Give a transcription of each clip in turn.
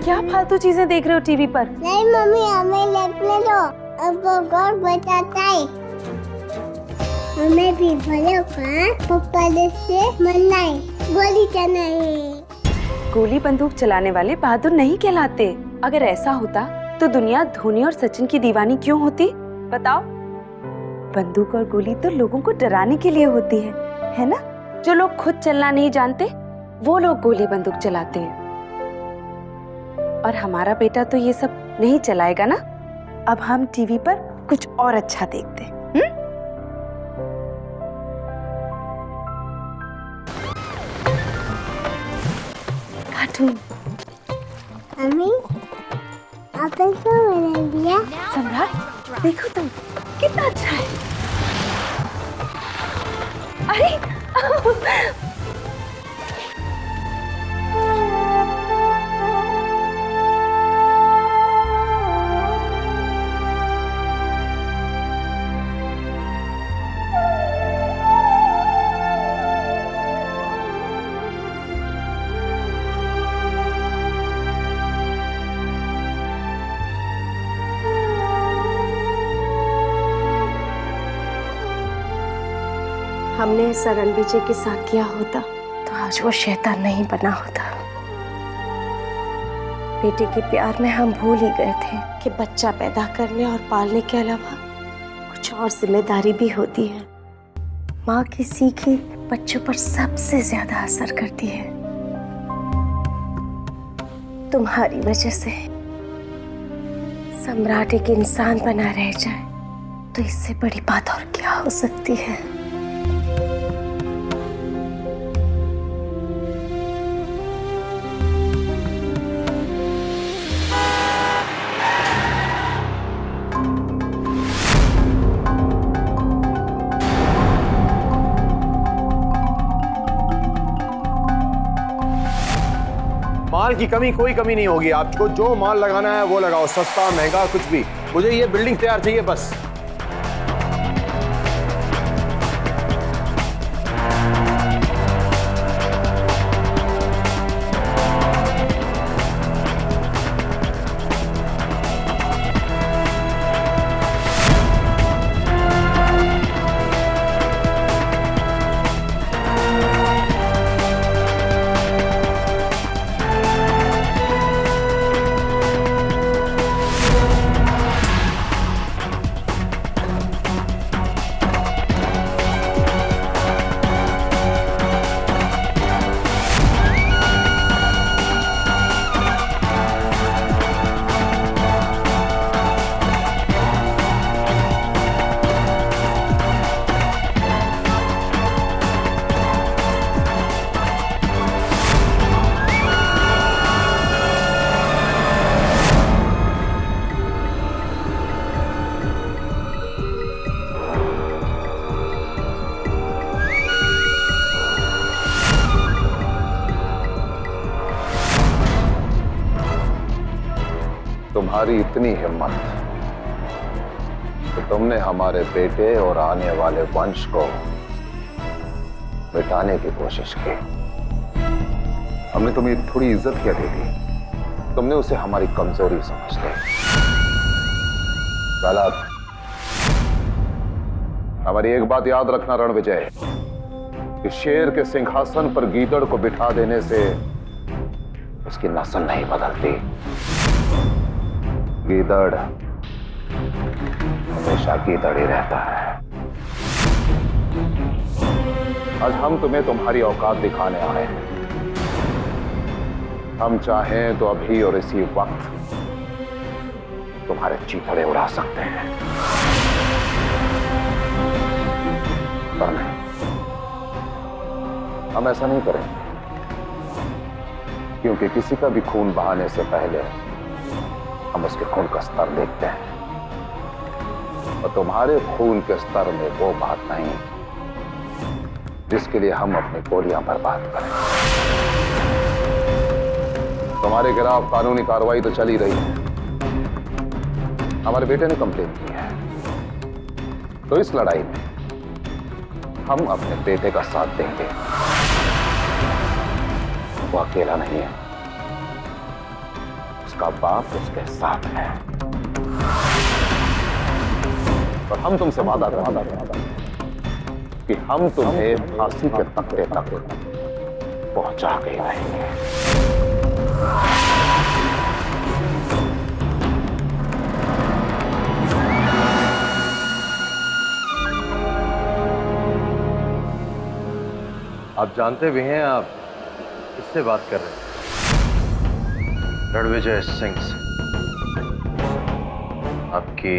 क्या फालतू चीजें देख रहे हो टीवी पर? नहीं मम्मी, हमें देखने दो। अब वो गौर बताता है। हमें भी बड़ों का पप्पा से मरना है, गोली चलाना है। गोली बंदूक चलाने वाले बहादुर नहीं कहलाते। अगर ऐसा होता तो दुनिया धोनी और सचिन की दीवानी क्यों होती? बताओ। बंदूक और गोली तो लोगों को डराने के लिए होती है ना? जो लोग खुद चलना नहीं जानते वो लोग गोली बंदूक चलाते हैं। और हमारा बेटा तो ये सब नहीं चलाएगा ना। अब हम टीवी पर कुछ और अच्छा देखते हैं। कार्टून। मम्मी, आपने क्या बना दिया? सम्राट, देखो तुम कितना अच्छा है। अरे हमने ऐसा रणविजय के साथ किया होता तो आज वो शैतान नहीं बना होता। बेटे के प्यार में हम भूल ही गए थे कि बच्चा पैदा करने और पालने के अलावा कुछ और जिम्मेदारी भी होती है। माँ की सीखी बच्चों पर सबसे ज्यादा असर करती है। तुम्हारी वजह से सम्राट एक इंसान बना रह जाए तो इससे बड़ी बात और क्या हो सकती है। माल की कोई कमी नहीं होगी। आपको जो माल लगाना है वो लगाओ, सस्ता महंगा कुछ भी। मुझे ये बिल्डिंग तैयार चाहिए बस। तुम्हारी इतनी हिम्मत तो तुमने हमारे बेटे और आने वाले वंश को मिटाने की कोशिश की। हमने तुम्हें थोड़ी इज्जत क्या दे दी, तुमने उसे हमारी कमजोरी समझ ली। गलत। हमारी एक बात याद रखना रणविजय, कि शेर के सिंहासन पर गीदड़ को बिठा देने से उसकी नस्ल नहीं बदलती। गीदड़ हमेशा गीदड़ ही रहता है। आज हम तुम्हें तुम्हारी औकात दिखाने आए हैं। हम चाहें तो अभी और इसी वक्त तुम्हारे चीथड़े उड़ा सकते हैं, पर नहीं, हम ऐसा नहीं करेंगे, क्योंकि किसी का भी खून बहाने से पहले हम उसके खून का स्तर देखते हैं, और तुम्हारे खून के स्तर में वो बात नहीं जिसके लिए हम अपनी गोलियां बर्बाद करें। तुम्हारे खिलाफ कानूनी कार्रवाई तो चल ही रही है। हमारे बेटे ने कंप्लेन की है, तो इस लड़ाई में हम अपने बेटे का साथ देंगे। वो अकेला नहीं है, उसका बाप उसके साथ है। और हम तुमसे वादा करते हैं कि हम तुम्हें फांसी के तख्ते तक पहुंचा के रहेंगे। आप जानते भी हैं आप किससे बात कर रहे हैं? रणविजय सिंह से, आपकी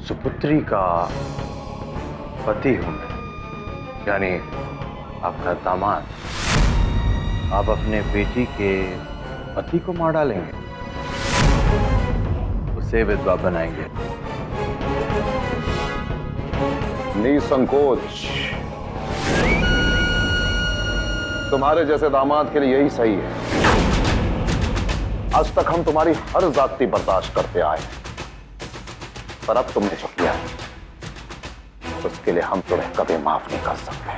सुपुत्री का पति हूं मैं, यानी आपका दामाद। आप अपने बेटी के पति को मार डालेंगे, उसे विधवा बनाएंगे। निसंकोच, तुम्हारे जैसे दामाद के लिए यही सही है। आज तक हम तुम्हारी हर जाति बर्दाश्त करते आए, पर अब तुमने जो किया उसके लिए हम तुम्हें कभी माफ नहीं कर सकते।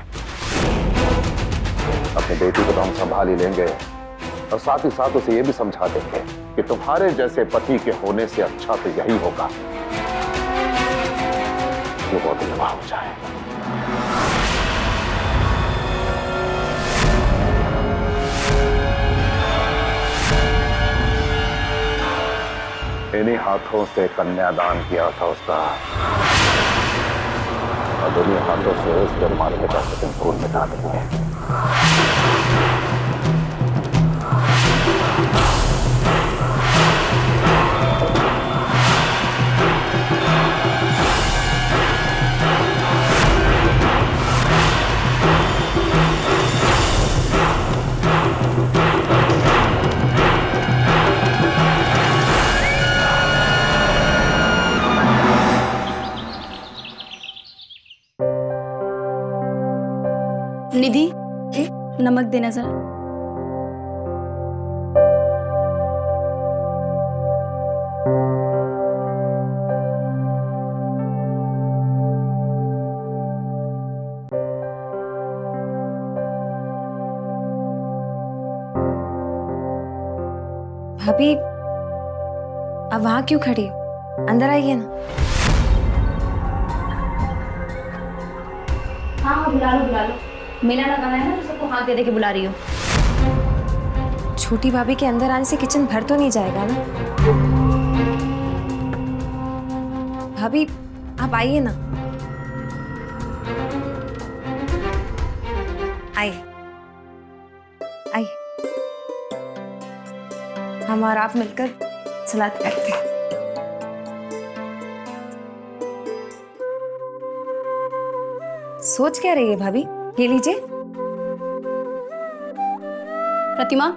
अपनी बेटी को तो हम संभाल ही लेंगे और साथ ही साथ उसे यह भी समझा देंगे कि तुम्हारे जैसे पति के होने से अच्छा तो यही होगा कि वो विधवा हो जाए। इन्हीं हाथों से कन्यादान किया था उसका, और इन्हीं हाथों से उस जन्माने के पैसे तुम खून मिटा देंगे। निधि, नमक देना जरा। भाभी, अब वहां क्यों खड़ी हो? अंदर आइए ना। हाँ, बुला लो बुला लो। मेला लगाना है ना, तो सबको हाथ दे दे के बुला रही हो। छोटी भाभी के अंदर आने से किचन भर तो नहीं जाएगा ना? भाभी, आप आइए ना। आइए आइए, हम और आप मिलकर सलाद करते हैं। सोच क्या रही है भाभी? ये लीजिए। प्रतिमा,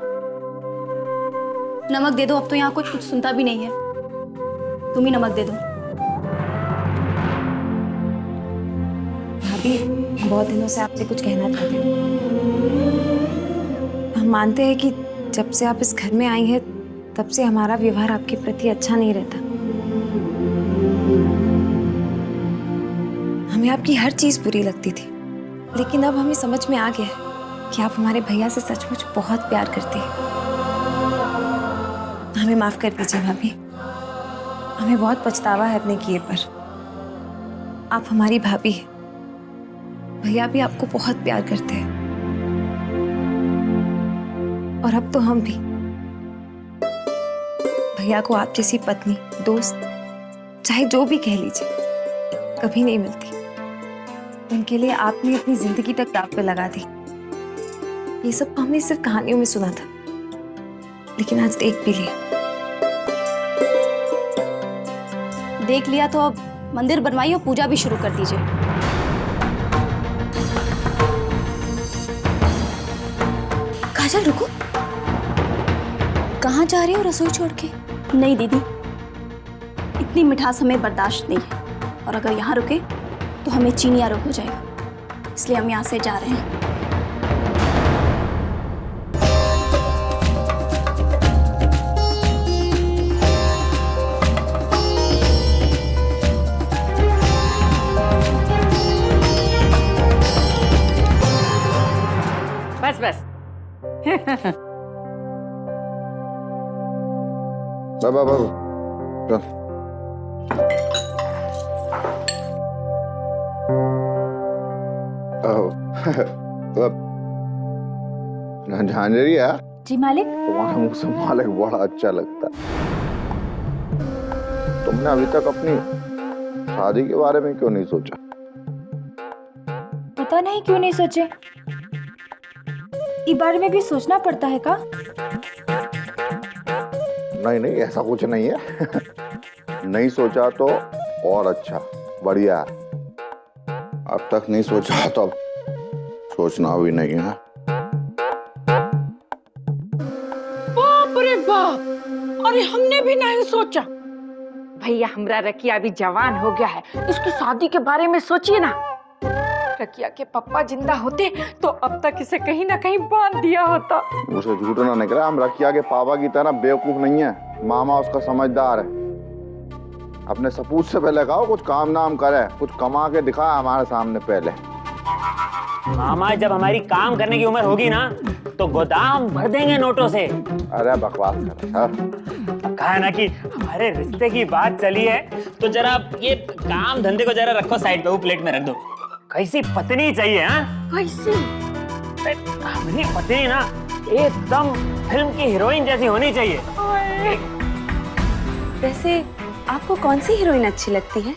नमक दे दो। अब तो यहाँ कुछ सुनता भी नहीं है। तुम ही नमक दे दो। भाभी, बहुत दिनों से आपसे कुछ कहना चाहते हैं। हम मानते हैं कि जब से आप इस घर में आई हैं, तब से हमारा व्यवहार आपके प्रति अच्छा नहीं रहता। हमें आपकी हर चीज बुरी लगती थी, लेकिन अब हमें समझ में आ गया है कि आप हमारे भैया से सचमुच बहुत प्यार करती हैं। हमें माफ कर दीजिए भाभी, हमें बहुत पछतावा है अपने किए पर। आप हमारी भाभी हैं, भैया भी आपको बहुत प्यार करते हैं, और अब तो हम भी। भैया को आप जैसी पत्नी, दोस्त, चाहे जो भी कह लीजिए, कभी नहीं मिलती। उनके लिए आपने अपनी जिंदगी तक दांव पे लगा दी। ये सब तो हमने सिर्फ कहानियों में सुना था, लेकिन आज देख भी लिया। देख लिया तो अब मंदिर बनवाइए और पूजा भी शुरू कर दीजिए। काजल, रुको। कहाँ जा रही हो रसोई छोड़ के? नहीं दीदी, इतनी मिठास हमें बर्दाश्त नहीं है, और अगर यहाँ रुके तो हमें चीनिया रोग हो जाएगा। इसलिए हम यहाँ से जा रहे हैं। बस बस। बाबा बाबा चल। झांझरी है जी मालिक। तुम्हारा मुंह से मालिक बड़ा अच्छा लगता है। तुमने अभी तक अपनी शादी के बारे में क्यों नहीं सोचा? पता नहीं क्यों नहीं सोचे। इस बारे में भी सोचना पड़ता है का? नहीं नहीं, ऐसा कुछ नहीं है। नहीं सोचा तो और अच्छा, बढ़िया। अब तक नहीं सोचा तो अब सोचना भी नहीं है। बाप रे बाप, अरे हमने भी नहीं सोचा। भैया हमरा रकिया अभी जवान हो गया है, इसकी शादी के बारे में सोचिए ना। रकिया के पापा जिंदा होते तो अब तक इसे कहीं ना कहीं बांध दिया होता। उसे झूठ ना निकला, हम रकिया के पापा की तरह बेवकूफ नहीं है। मामा उसका समझदार है। अपने सपूत से पहले कहो कुछ काम नाम करे, कुछ कमा के दिखा हमारे सामने पहले। मामा जब हमारी काम करने की उम्र होगी ना तो गोदाम भर देंगे नोटों से। अरे बकवास कर सर। कहा है ना कि हमारे रिश्ते की बात चली है तो जरा ये काम धंधे को जरा रखो साइड पे, वो प्लेट में रख दो। कैसी पत्नी चाहिए? हाँ कैसी? हमारी पत्नी ना एकदम फिल्म की हीरोइन जैसी होनी चाहिए। वैसे आपको कौन सी हीरोइन अच्छी लगती है?